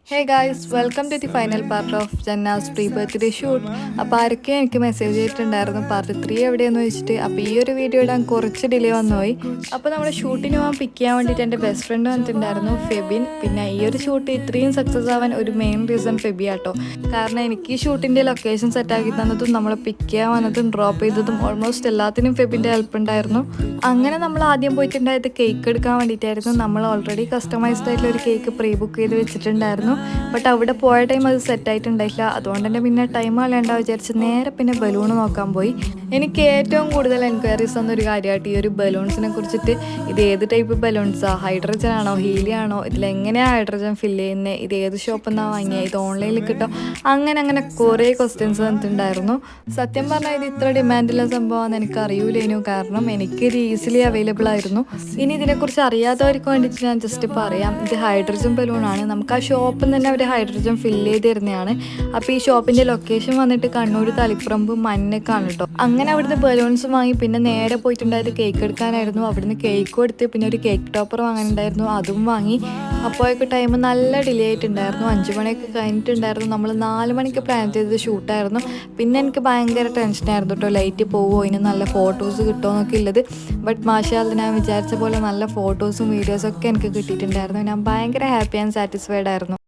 Hey guys, welcome to the final part of ജന്നാസ് pre birthday shoot. അപ്പോൾ ആരൊക്കെ എനിക്ക് മെസ്സേജ് ചെയ്തിട്ടുണ്ടായിരുന്നു പാർട്ട് 3 എവിടെയെന്ന് വെച്ചിട്ട്. അപ്പോൾ ഈ ഒരു വീഡിയോ ഇടാൻ കുറച്ച് ഡിലേ വന്നുപോയി. അപ്പോൾ നമ്മുടെ ഷൂട്ടിന് പോകാൻ പിക്ക് ചെയ്യാൻ വേണ്ടിയിട്ട് എൻ്റെ ബെസ്റ്റ് ഫ്രണ്ട് വന്നിട്ടുണ്ടായിരുന്നു, ഫെബിൻ. പിന്നെ ഈ ഒരു ഷൂട്ട് ഇത്രയും സക്സസ് ആവാൻ ഒരു മെയിൻ റീസൺ ഫെബി ആട്ടോ. കാരണം എനിക്ക് ഈ ഷൂട്ടിൻ്റെ ലൊക്കേഷൻ സെറ്റാക്കി തന്നതും നമ്മളെ പിക്ക് ചെയ്യാൻ വന്നതും ഡ്രോപ്പ് ചെയ്തതും ഓൾമോസ്റ്റ് എല്ലാത്തിനും ഫെബിൻ്റെ ഹെൽപ്പ് ഉണ്ടായിരുന്നു. അങ്ങനെ നമ്മൾ ആദ്യം പോയിട്ടുണ്ടായത് കേക്ക് എടുക്കാൻ വേണ്ടിയിട്ടായിരുന്നു. നമ്മൾ ഓൾറെഡി കസ്റ്റമൈസ്ഡ് ആയിട്ടുള്ള ഒരു കേക്ക് പ്രീ ബുക്ക് ചെയ്ത് വെച്ചിട്ടുണ്ടായിരുന്നു. ബട്ട് അവിടെ പോയ ടൈം അത് സെറ്റായിട്ടുണ്ടായില്ല. അതുകൊണ്ട് തന്നെ പിന്നെ ടൈം കളയണ്ട വിചാരിച്ച് നേരെ പിന്നെ ബലൂൺ നോക്കാൻ പോയി. എനിക്ക് ഏറ്റവും കൂടുതൽ എൻക്വയറീസ് തന്നൊരു കാര്യമായിട്ട് ഈ ഒരു ബലൂൺസിനെ കുറിച്ചിട്ട്. ഇത് ഏത് ടൈപ്പ് ബലൂൺസാണ്, ഹൈഡ്രജൻ ആണോ ഹീലിയം ആണോ, ഇതിലെങ്ങനെയാണ് ഹൈഡ്രജൻ ഫില്ല് ചെയ്യുന്നത്, ഇത് ഏത് ഷോപ്പിൽ നിന്നാണ് വാങ്ങിയത്, ഇത് ഓൺലൈനിൽ കിട്ടും, അങ്ങനെ കുറേ ക്വസ്റ്റ്യൻസ് വന്നിട്ടുണ്ടായിരുന്നു. സത്യം പറഞ്ഞാൽ ഇത് ഇത്ര ഡിമാൻഡുള്ള സംഭവമാണെന്ന് എനിക്ക് അറിയൂലേനു. കാരണം എനിക്കിത് ഈസിലി അവൈലബിൾ ആയിരുന്നു. ഇനി ഇതിനെക്കുറിച്ച് അറിയാത്തവർക്ക് വേണ്ടിയിട്ട് ഞാൻ ജസ്റ്റ് പറയാം. ഇത് ഹൈഡ്രജൻ ബലൂണാണ്. നമുക്ക് ആ ഷോപ്പിൽ തന്നെ അവർ ഹൈഡ്രജൻ ഫില്ല് ചെയ്ത് തരുന്നതാണ്. അപ്പോൾ ഈ ഷോപ്പിൻ്റെ ലൊക്കേഷൻ വന്നിട്ട് കണ്ണൂർ തളിപ്പറമ്പ് മഞ്ഞക്കാണ് കേട്ടോ. അങ്ങനെ അവിടുന്ന് ബലൂൺസ് വാങ്ങി പിന്നെ നേരെ പോയിട്ടുണ്ടായത് കേക്ക് എടുക്കാനായിരുന്നു. അവിടുന്ന് കേക്കും എടുത്ത് പിന്നെ ഒരു കേക്ക് ടോപ്പർ വാങ്ങാനുണ്ടായിരുന്നു, അതും വാങ്ങി. അപ്പോഴൊക്കെ ടൈം നല്ല ഡിലേ ആയിട്ടുണ്ടായിരുന്നു. 5 മണിയൊക്കെ കഴിഞ്ഞിട്ടുണ്ടായിരുന്നു. നമ്മൾ 4 മണിക്ക് പ്ലാൻ ചെയ്തത് ഷൂട്ടായിരുന്നു. പിന്നെ എനിക്ക് ഭയങ്കര ടെൻഷനായിരുന്നു കേട്ടോ, ലൈറ്റ് പോവുമോ, ഇതിന് നല്ല ഫോട്ടോസ് കിട്ടുമോ എന്നൊക്കെ ഉള്ളത്. ബട്ട് മാഷാഅല്ലാഹ് ഞാൻ വിചാരിച്ച പോലെ നല്ല ഫോട്ടോസും വീഡിയോസൊക്കെ എനിക്ക് കിട്ടിയിട്ടുണ്ടായിരുന്നു. ഞാൻ ഭയങ്കര ഹാപ്പി ആൻഡ് സാറ്റിസ്ഫൈഡ് ആയിരുന്നു.